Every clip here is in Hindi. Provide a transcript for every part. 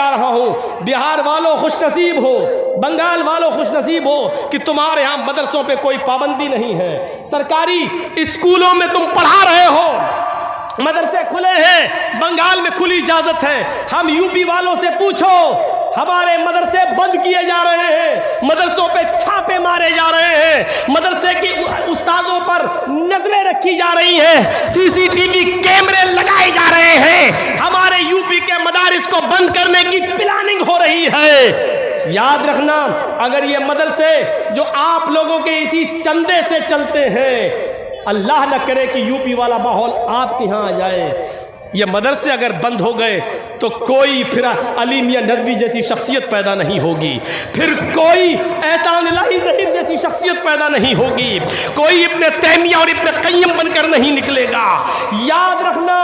बता रहा हूँ, बिहार वालों खुशनसीब हो, बंगाल वालों खुशनसीब हो कि तुम्हारे यहाँ मदरसों पे कोई पाबंदी नहीं है। सरकारी स्कूलों में तुम पढ़ा रहे हो, मदरसे खुले हैं, बंगाल में खुली इजाजत है। हम यूपी वालों से पूछो, हमारे मदरसे बंद किए जा रहे हैं, मदरसों पे छापे मारे जा रहे हैं, मदरसे की उस्तादों पर नजरें रखी जा रही हैं, सीसीटीवी कैमरे लगाए जा रहे हैं, हमारे यूपी के मदारिस को बंद करने की प्लानिंग हो रही है। याद रखना, अगर ये मदरसे जो आप लोगों के इसी चंदे से चलते हैं, अल्लाह न करे कि यूपी वाला माहौल आपके यहाँ आ जाए, ये मदरसे अगर बंद हो गए तो कोई फिर अली मियां नदवी जैसी शख्सियत पैदा नहीं होगी, फिर कोई एहसान इलाही ज़हीर जैसी शख्सियत पैदा नहीं होगी, कोई इब्ने तैमिया और इब्ने क़य्यिम बनकर नहीं निकलेगा। याद रखना,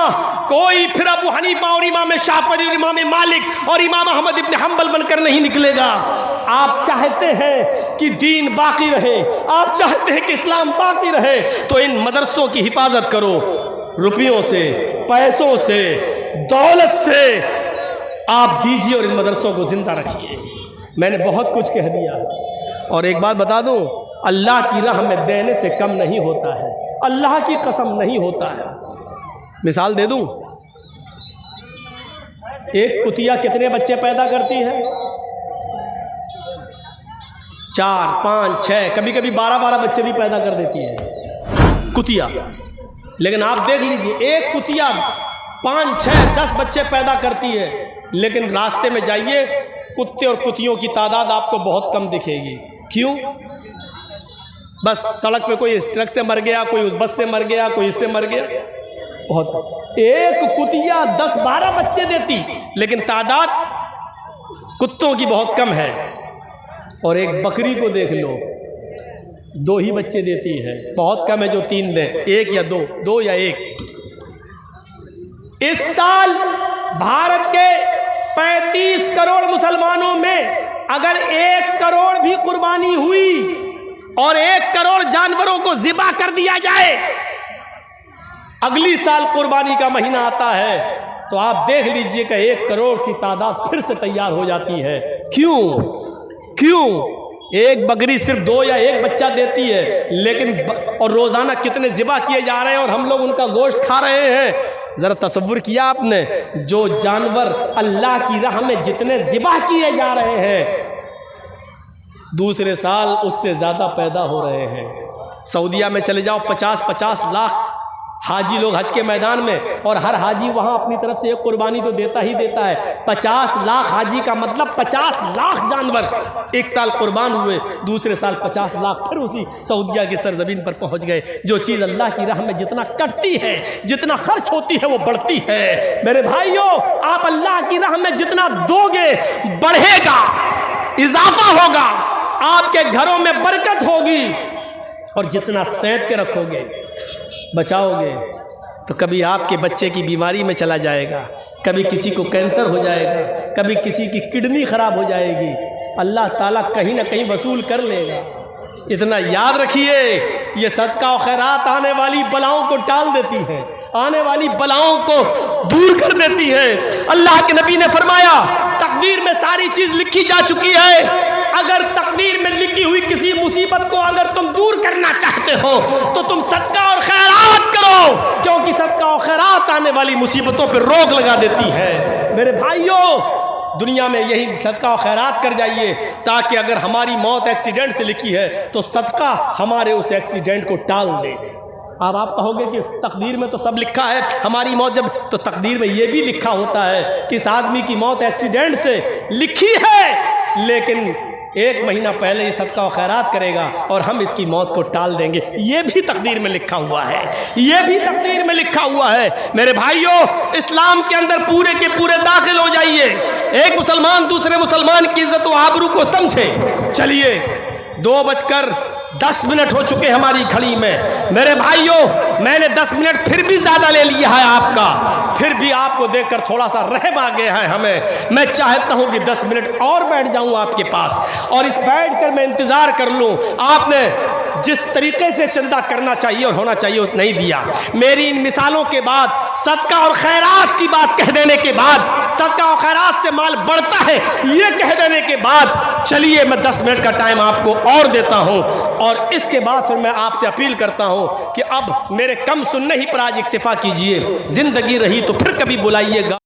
कोई फिर अबू हनीफा और इमाम शाफ़िई और इमाम मालिक और इमाम अहमद इब्ने हम्बल बनकर नहीं निकलेगा। आप चाहते हैं कि दीन बाकी रहे, आप चाहते हैं कि इस्लाम बाकी रहे, तो इन मदरसों की हिफाजत करो, रुपयों से, पैसों से, दौलत से आप दीजिए और इन मदरसों को जिंदा रखिए। मैंने बहुत कुछ कह दिया, और एक बात बता दूं, अल्लाह की राह में देने से कम नहीं होता है, अल्लाह की कसम नहीं होता है। मिसाल दे दूं, एक कुतिया कितने बच्चे पैदा करती है? 4, 5, 6, कभी कभी 12-12 बच्चे भी पैदा कर देती है कुतिया। लेकिन आप देख लीजिए, एक कुतिया 5, 6, 10 बच्चे पैदा करती है, लेकिन रास्ते में जाइए, कुत्ते और कुतियों की तादाद आपको बहुत कम दिखेगी। क्यों? बस सड़क पे कोई ट्रक से मर गया, कोई उस बस से मर गया, कोई इससे मर गया, बहुत। एक कुतिया 10-12 बच्चे देती, लेकिन तादाद कुत्तों की बहुत कम है। और एक बकरी को देख लो, 2 ही बच्चे देती है, बहुत कम है जो 3 दे, 1 या 2 या 1। इस साल भारत के 35 करोड़ मुसलमानों में अगर 1 करोड़ भी कुर्बानी हुई और 1 करोड़ जानवरों को ज़िबा कर दिया जाए, अगली साल कुर्बानी का महीना आता है तो आप देख लीजिए कि 1 करोड़ की तादाद फिर से तैयार हो जाती है। क्यों? एक बकरी सिर्फ 2 या 1 बच्चा देती है, लेकिन और रोज़ाना कितने ज़िबा किए जा रहे हैं और हम लोग उनका गोश्त खा रहे हैं। ज़रा तसव्वुर किया आपने, जो जानवर अल्लाह की राह में जितने ज़िबा किए जा रहे हैं, दूसरे साल उससे ज़्यादा पैदा हो रहे हैं। सऊदीया में चले जाओ, 50-50 लाख हाजी लोग हज के मैदान में, और हर हाजी वहाँ अपनी तरफ से एक कुर्बानी तो देता ही देता है। 50 लाख हाजी का मतलब 50 लाख जानवर एक साल कुर्बान हुए, दूसरे साल 50 लाख फिर उसी सऊदीया की सरजमीन पर पहुँच गए। जो चीज़ अल्लाह की राह में जितना कटती है, जितना खर्च होती है, वो बढ़ती है। मेरे भाइयों, आप अल्लाह की राह में जितना दोगे बढ़ेगा, इजाफा होगा, आपके घरों में बरकत होगी, और जितना सैंत के रखोगे, बचाओगे, तो कभी आपके बच्चे की बीमारी में चला जाएगा, कभी किसी को कैंसर हो जाएगा, कभी किसी की किडनी खराब हो जाएगी, अल्लाह ताला कहीं ना कहीं वसूल कर लेगा। इतना याद रखिए, ये सदका और खैरात आने वाली बलाओं को टाल देती है, आने वाली बलाओं को दूर कर देती है। अल्लाह के नबी ने फरमाया, तकदीर में सारी चीज़ लिखी जा चुकी है, अगर तकदीर में लिखी हुई किसी मुसीबत को अगर तुम दूर करना चाहते हो तो तुम सदका और खैरात करो, क्योंकि सदका और खैरात आने वाली मुसीबतों पर रोक लगा देती है। मेरे भाइयों, दुनिया में यही सदका और खैरात कर जाइए, ताकि अगर हमारी मौत एक्सीडेंट से लिखी है तो सदका हमारे उस एक्सीडेंट को टाल दे। अब आप कहोगे कि तकदीर में तो सब लिखा है, हमारी मौत जब, तो तकदीर में ये भी लिखा होता है कि इस आदमी की मौत एक्सीडेंट से लिखी है, लेकिन 1 महीना पहले ये सदका और खैरात करेगा और हम इसकी मौत को टाल देंगे। ये भी तकदीर में लिखा हुआ है, ये भी तकदीर में लिखा हुआ है। मेरे भाइयों, इस्लाम के अंदर पूरे के पूरे दाखिल हो जाइए। एक मुसलमान दूसरे मुसलमान की इज्जत व आबरू को समझे। चलिए, 2:10 हो चुके हमारी घड़ी में। मेरे भाइयों, मैंने 10 मिनट फिर भी ज़्यादा ले लिया है आपका, फिर भी आपको देखकर थोड़ा सा रहम आ गया है हमें। मैं चाहता हूं कि 10 मिनट और बैठ जाऊं आपके पास, और इस बैठ कर मैं इंतज़ार कर लूं। आपने जिस तरीके से चंदा करना चाहिए और होना चाहिए नहीं दिया। मेरी इन मिसालों के बाद, सदका और खैरात की बात कह देने के बाद, सदका और खैरात से माल बढ़ता है ये कह देने के बाद, चलिए मैं 10 मिनट का टाइम आपको और देता हूं और इसके बाद फिर मैं आपसे अपील करता हूं कि अब मेरे कम सुनने ही पर आज इक्तिफा कीजिए। जिंदगी रही तो फिर कभी बुलाइएगा।